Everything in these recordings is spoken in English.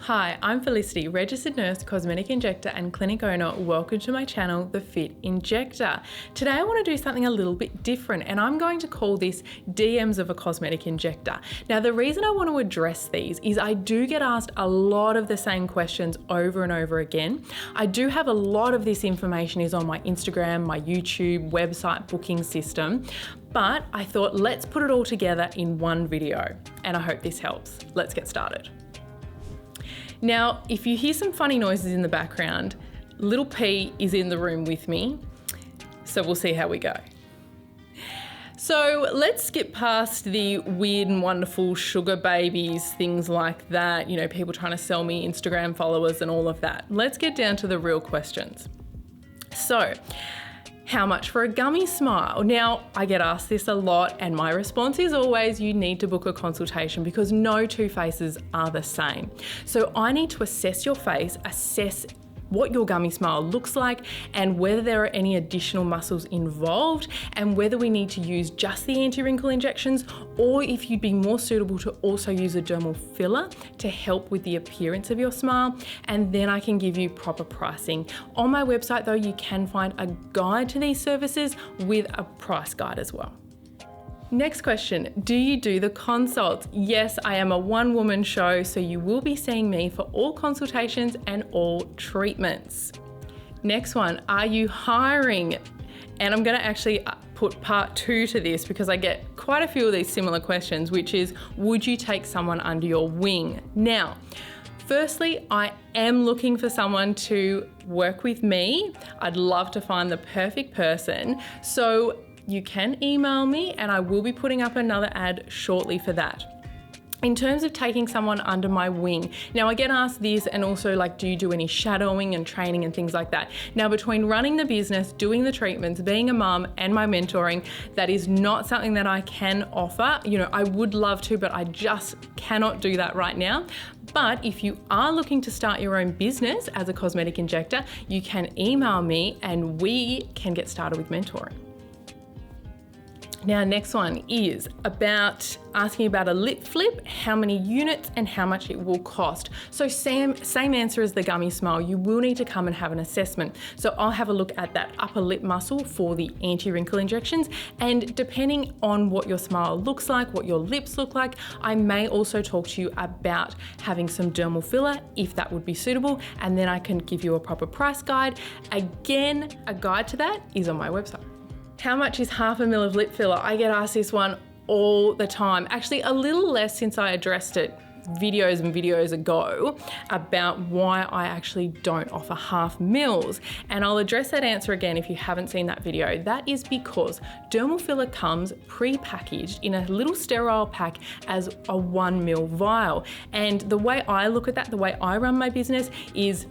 Hi, I'm Felicity, registered nurse, cosmetic injector and clinic owner. Welcome to my channel, The Fit Injector. Today I want to do something a little bit different and I'm going to call this DMs of a cosmetic injector. Now the reason I want to address these is I do get asked a lot of the same questions over and over again. I do have a lot of this information is on my Instagram, my YouTube, website, booking system, but I thought let's put it all together in one video and I hope this helps. Let's get started. Now, if you hear some funny noises in the background, little P is in the room with me, so we'll see how we go. So let's skip past the weird and wonderful sugar babies, things like that, people trying to sell me Instagram followers and all of that. Let's get down to the real questions. So, how much for a gummy smile? Now, I get asked this a lot and my response is always you need to book a consultation because no two faces are the same. So I need to assess your face, assess what your gummy smile looks like and whether there are any additional muscles involved and whether we need to use just the anti-wrinkle injections or if you'd be more suitable to also use a dermal filler to help with the appearance of your smile, and then I can give you proper pricing. On my website though, you can find a guide to these services with a price guide as well. Next question, do you do the consults? Yes, I am a one-woman show, so you will be seeing me for all consultations and all treatments. Next one, are you hiring? And I'm gonna actually put part 2 to this because I get quite a few of these similar questions, which is, would you take someone under your wing? Now, firstly, I am looking for someone to work with me. I'd love to find the perfect person. So you can email me and I will be putting up another ad shortly for that. In terms of taking someone under my wing, now I get asked this and also do you do any shadowing and training and things like that? Now between running the business, doing the treatments, being a mum and my mentoring, that is not something that I can offer. I would love to, but I just cannot do that right now. But if you are looking to start your own business as a cosmetic injector, you can email me and we can get started with mentoring. Now, next one is asking about a lip flip, how many units and how much it will cost. So same answer as the gummy smile, you will need to come and have an assessment. So I'll have a look at that upper lip muscle for the anti-wrinkle injections, and depending on what your smile looks like, what your lips look like, I may also talk to you about having some dermal filler if that would be suitable, and then I can give you a proper price guide. Again, a guide to that is on my website. How much is half a mil of lip filler? I get asked this one all the time. Actually, a little less since I addressed it videos and videos ago about why I actually don't offer half mils. And I'll address that answer again if you haven't seen that video. That is because dermal filler comes pre-packaged in a little sterile pack as a 1 mil vial. And the way I look at that, the way I run my business is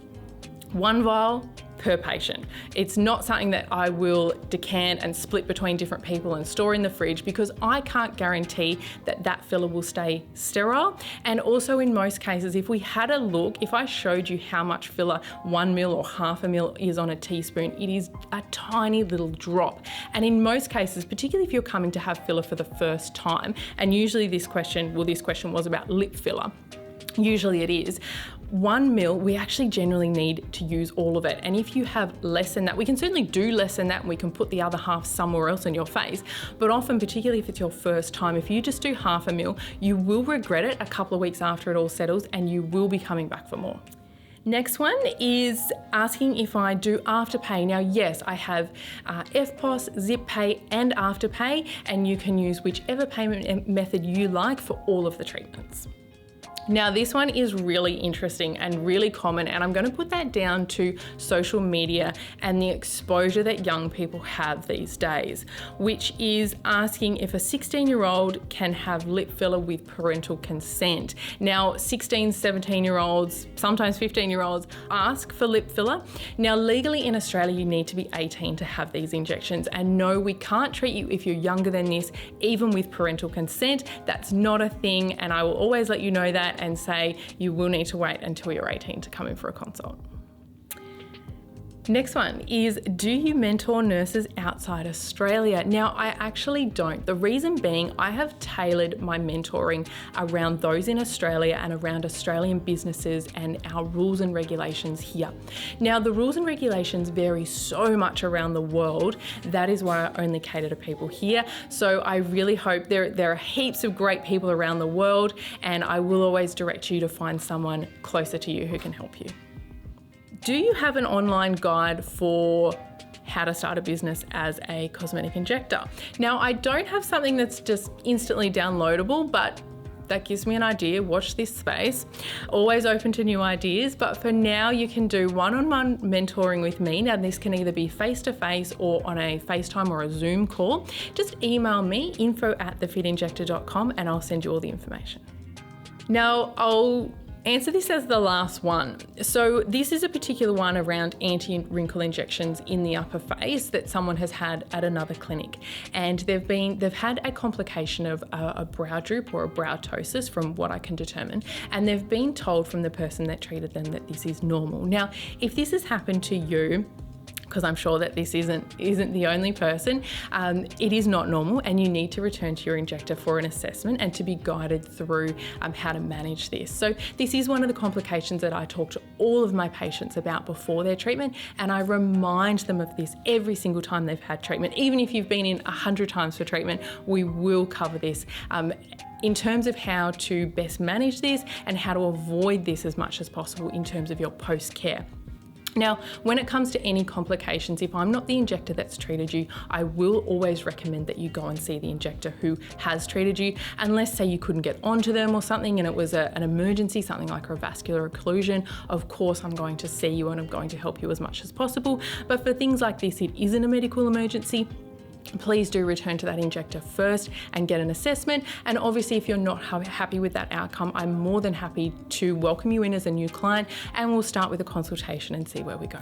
1 vial per patient. It's not something that I will decant and split between different people and store in the fridge because I can't guarantee that that filler will stay sterile. And also in most cases, if we had a look, if I showed you how much filler 1 mil or half a mil is on a teaspoon, it is a tiny little drop. And in most cases, particularly if you're coming to have filler for the first time, and usually this question was about lip filler, usually it is, 1 mil, we actually generally need to use all of it. And if you have less than that, we can certainly do less than that and we can put the other half somewhere else in your face. But often, particularly if it's your first time, if you just do half a mil, you will regret it a couple of weeks after it all settles and you will be coming back for more. Next one is asking if I do Afterpay. Now, yes, I have FPOS, ZipPay and Afterpay, and you can use whichever payment method you like for all of the treatments. Now this one is really interesting and really common, and I'm going to put that down to social media and the exposure that young people have these days, which is asking if a 16-year-old can have lip filler with parental consent. Now 16, 17-year-olds, sometimes 15-year-olds ask for lip filler. Now legally in Australia you need to be 18 to have these injections, and no, we can't treat you if you're younger than this, even with parental consent. That's not a thing, and I will always let you know that and say you will need to wait until you're 18 to come in for a consult. Next one is, do you mentor nurses outside Australia? Now, I actually don't. The reason being, I have tailored my mentoring around those in Australia and around Australian businesses and our rules and regulations here. Now, the rules and regulations vary so much around the world. That is why I only cater to people here. So I really hope there are heaps of great people around the world, and I will always direct you to find someone closer to you who can help you. Do you have an online guide for how to start a business as a cosmetic injector? Now, I don't have something that's just instantly downloadable, but that gives me an idea. Watch this space. Always open to new ideas, but for now you can do one-on-one mentoring with me. Now, this can either be face-to-face or on a FaceTime or a Zoom call. Just email me, info@thefitinjector.com, and I'll send you all the information. Now, I'll answer this as the last one. So this is a particular one around anti-wrinkle injections in the upper face that someone has had at another clinic, and they've had a complication of a brow droop or a brow ptosis, from what I can determine, and they've been told from the person that treated them that this is normal. Now, if this has happened to you, because I'm sure that this isn't the only person, it is not normal, and you need to return to your injector for an assessment and to be guided through how to manage this. So this is one of the complications that I talk to all of my patients about before their treatment, and I remind them of this every single time they've had treatment. Even if you've been in 100 times for treatment, we will cover this in terms of how to best manage this and how to avoid this as much as possible in terms of your post-care. Now, when it comes to any complications, if I'm not the injector that's treated you, I will always recommend that you go and see the injector who has treated you, unless, say, you couldn't get onto them or something and it was an emergency, something like a vascular occlusion. Of course, I'm going to see you and I'm going to help you as much as possible. But for things like this, it isn't a medical emergency. Please do return to that injector first and get an assessment. And obviously, if you're not happy with that outcome, I'm more than happy to welcome you in as a new client, and we'll start with a consultation and see where we go.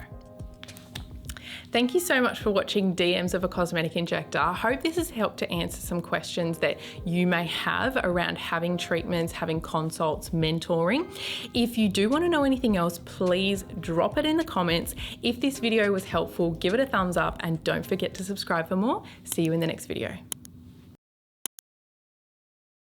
Thank you so much for watching DMs of a Cosmetic Injector. I hope this has helped to answer some questions that you may have around having treatments, having consults, mentoring. If you do want to know anything else, please drop it in the comments. If this video was helpful, give it a thumbs up and don't forget to subscribe for more. See you in the next video.